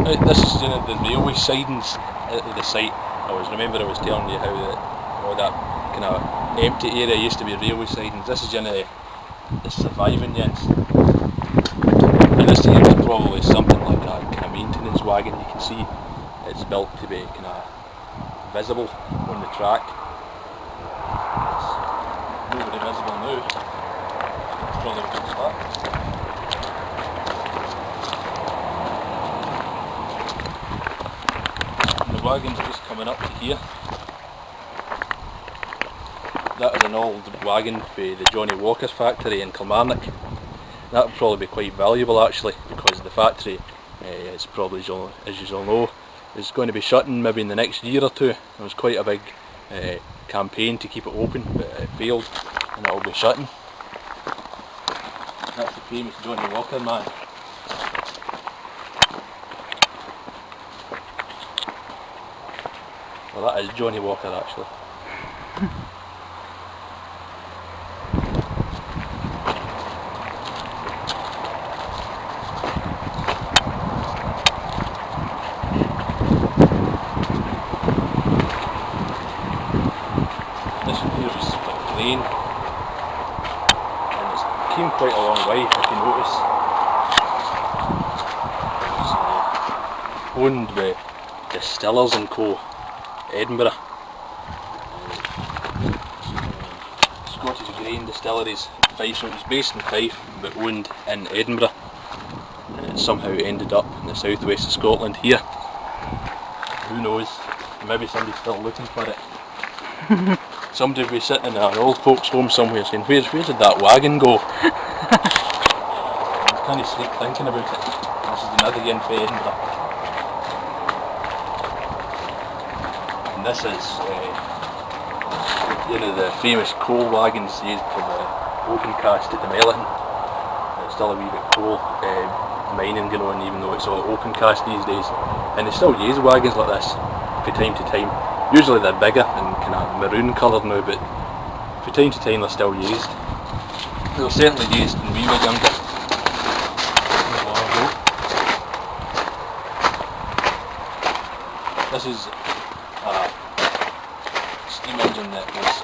This is the railway sidings at the site. I was telling you how that kind of empty area used to be railway sidings. This is the surviving units. And this here is probably something like a kind of maintenance wagon. You can see it's built to be kind of visible on the track. It's not very visible now. It's probably a good start. The wagon's just coming up to here. That is an old wagon for the Johnny Walker's factory in Kilmarnock. That would probably be quite valuable actually, because the factory is probably, as you all know, is going to be shutting maybe in the next year or two. There was quite a big campaign to keep it open, but it failed and it will be shutting. That's the famous Johnny Walker man. Well, that is Johnny Walker actually. This here was a grain, and it came quite a long way, if you notice. It's owned by Distillers and Co. Edinburgh. Scottish Grain Distilleries, Fife. So it was based in Fife but owned in Edinburgh, and it somehow ended up in the southwest of Scotland here. Who knows, maybe somebody's still looking for it. Somebody would be sitting in an old folks home somewhere saying, where did that wagon go? I can't sleep thinking about it. This is another inn for Edinburgh. This is the famous coal wagons used for the open cast at the Melton. There's still a wee bit coal mining going on, even though it's all open cast these days. And they still use wagons like this from time to time. Usually they're bigger and kind of maroon coloured now, but from time to time they're still used. They were certainly used when we were younger. This is steam engine that was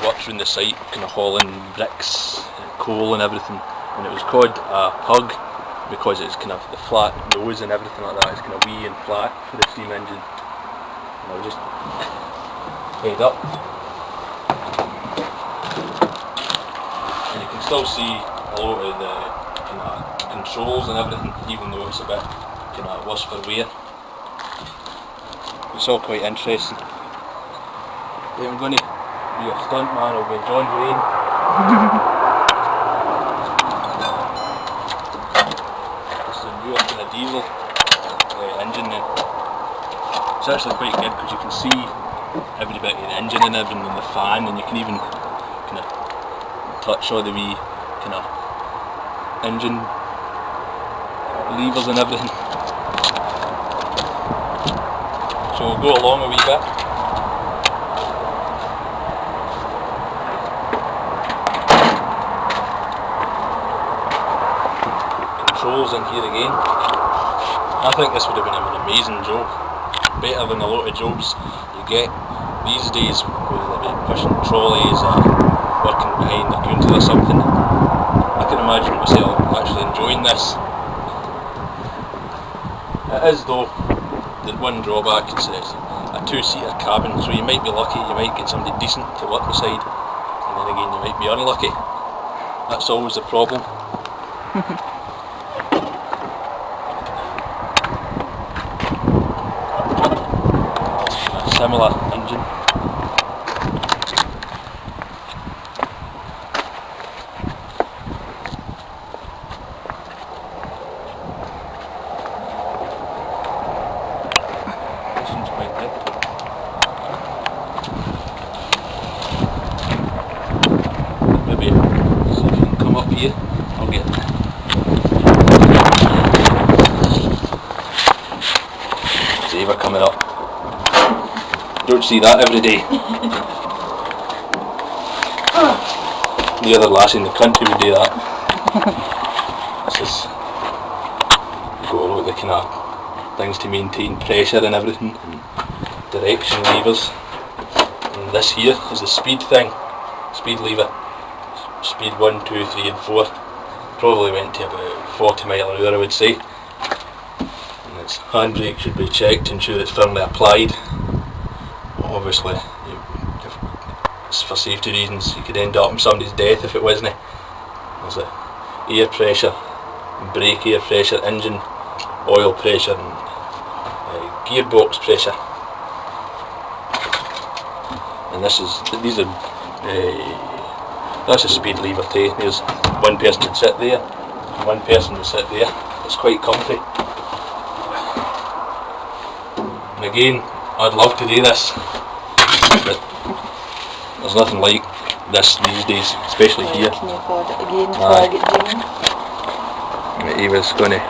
worked around the site, kind of hauling bricks, coal and everything, and it was called a pug because it's kind of the flat nose and everything like that. It's kind of wee and flat for the steam engine. And I'll just head up, and you can still see a lot of the kind of controls and everything, even though it's a bit kind of worse for wear. It's all quite interesting. Yeah, I'm going to be a stunt man, I'll be John Wayne. This is a newer kind of diesel engine now. It's actually quite good because you can see every bit of the engine and everything, and the fan, and you can even kind of touch all the wee kind of engine levers and everything. So we'll go along a wee bit. Controls in here again. I think this would have been an amazing job. Better than a lot of jobs you get these days, whether they be pushing trolleys or working behind a counter or something. I can imagine myself actually enjoying this. It is though, the one drawback is it's a two-seater cabin, so you might be lucky, you might get somebody decent to work beside, and then again you might be unlucky. That's always the problem. A similar engine. Maybe see if you can come up here. I'll get Saver coming up. Don't see that every day. The other lassie in the country would do that. This is go look the kind of things to maintain pressure and everything, and direction levers. And this here is the speed thing, speed lever. Speed 1, 2, 3 and 4. Probably went to about 40 mile an hour I would say. And its handbrake should be checked to ensure it's firmly applied. Obviously, for safety reasons, you could end up in somebody's death if it wasn't. There's a air pressure, brake air pressure, engine oil pressure and gearbox pressure. And that's a speed lever too. There's one person would sit there, one person would sit there. It's quite comfy. And again, I'd love to do this, but there's nothing like this these days, especially here. Can you afford it again before I get Jamie? He was going to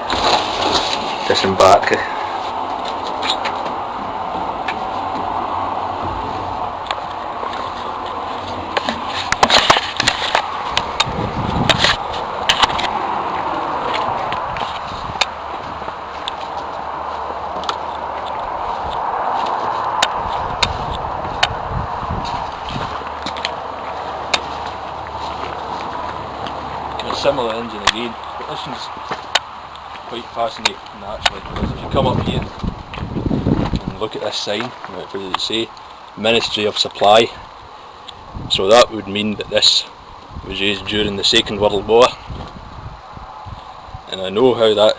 disembark. Similar engine again, but this one's quite fascinating actually, because if you come up here and look at this sign, what does it say? Ministry of Supply. So that would mean that this was used during the Second World War, and I know how that.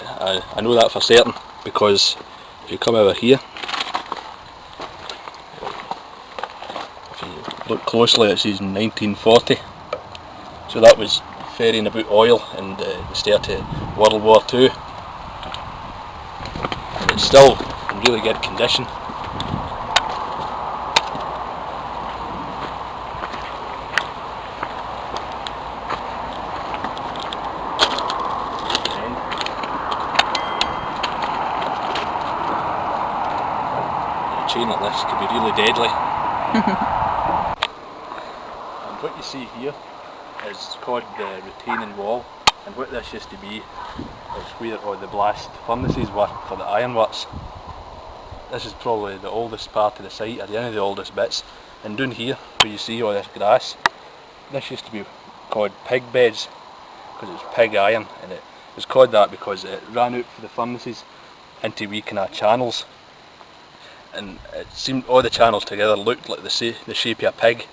I know that for certain, because if you come over here, if you look closely, it says 1940. So that was ferrying about oil in the start of World War II, and it's still in really good condition. The chain like this could be really deadly. And what you see here is called the retaining wall, and what this used to be is where all the blast furnaces were for the ironworks. This is probably the oldest part of the site, or one of the oldest bits, and down here where you see all this grass, this used to be called pig beds, because it was pig iron, and it was called that because it ran out for the furnaces into wee kind of channels, and it seemed all the channels together looked like the shape of a pig,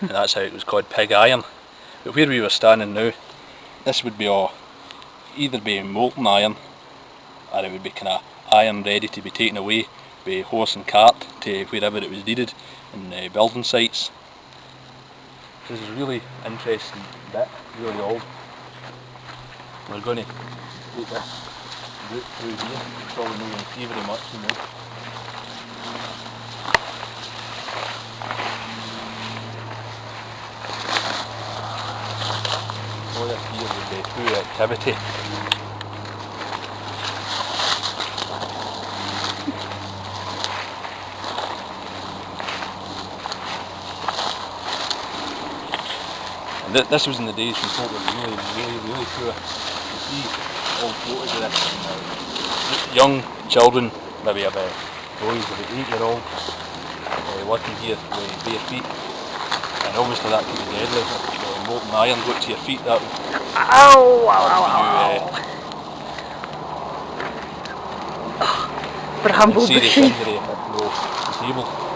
and that's how it was called pig iron. But where we were standing now, this would be either be molten iron, or it would be kind of iron ready to be taken away by horse and cart to wherever it was needed in building sites. This is a really interesting bit, really old. We're going to take this route through here, probably not going to see very much, you know. All this here would be through activity. And this was in the days when folk were really poor. You see old photos of this. Young children, maybe about boys about 8-year-old, working here with bare feet. And obviously that could be deadly. Molten iron got to your feet, that would... Ow! For humble serious bushy. injury if no disabled.